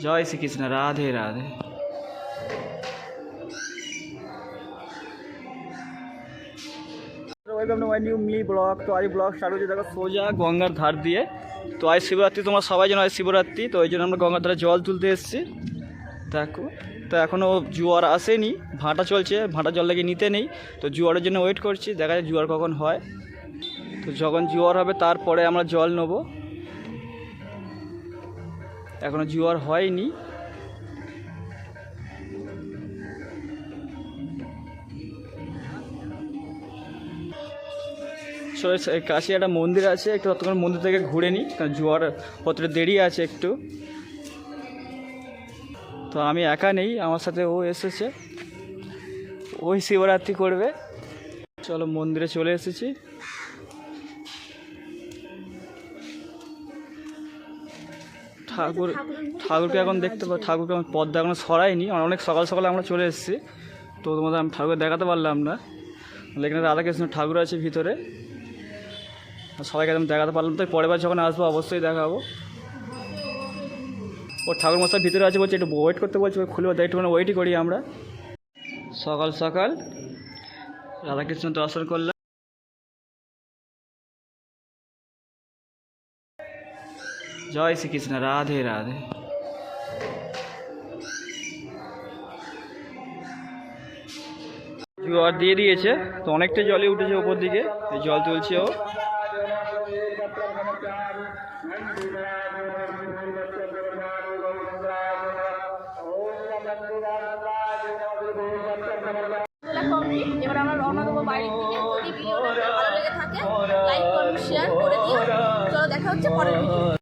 जय Shri Krishna. Radhe Radhe. Welcome to my new mini blog. तो आज ब्लॉग स्टार्ट हो देखो सोजा गंगार धार दिए। तो आज शिवरात्रि, তোমরা সবাই জানো আজ শিবরাত্রি। তো এই জন্য আমরা গঙ্গার ধারে জল তুলতে এসেছি। দেখো তো এখনও জোয়ার আসেনি, ভাঁটা চলছে, ভাঁটা জল লাগিয়ে নিতে নেই। তো জোয়ারের জন্য ওয়েট করছি, দেখা যায় জোয়ার কখন হয়। তো যখন জোয়ার হবে তারপরে আমরা জল নেব। এখনও জোয়ার হয়নি। কাছে একটা মন্দির আছে, একটু ততক্ষণ মন্দির থেকে ঘুরে নিই, কারণ জোয়ার হতে দেরি আছে একটু। তো আমি একা নেই, আমার সাথে ও এসেছে, ওই শিবরাত্রি করবে। চলো মন্দিরে চলে এসেছি। ঠাকুরকে এখন দেখতে পাবো। ঠাকুরকে আমার পর্দা এখনো সরাইনি, অনেক সকাল সকালে আমরা চলে এসেছি। তো তোমাদের আমি ঠাকুর দেখাতে পারলাম না। এখানে রাধাকৃষ্ণ ঠাকুর আছে ভিতরে, সবাইকে আমি দেখাতে পারলাম। তো পরের বার যখন আসবো অবশ্যই দেখাবো। ও ঠাকুর মশাই ভিতরে আছে, বলছে একটু ওয়েট করতে বলছে, খুলে একটু ওয়েটই করি আমরা। সকাল সকাল রাধাকৃষ্ণ দর্শন করলাম। জয় শ্রীকৃষ্ণ। রাধে রাধে। জল দিয়ে দিয়েছে, তো অনেকটা জলই উঠেছে ওপর দিকে, এই জল তুলছে ও। এবার আমরা রওনা দেবো বাইরের দিকে। যদি ভিডিওটা ভালো লেগে থাকে লাইক কমেন্ট শেয়ার করে দিও। চলো দেখা হচ্ছে পরের ভিডিও।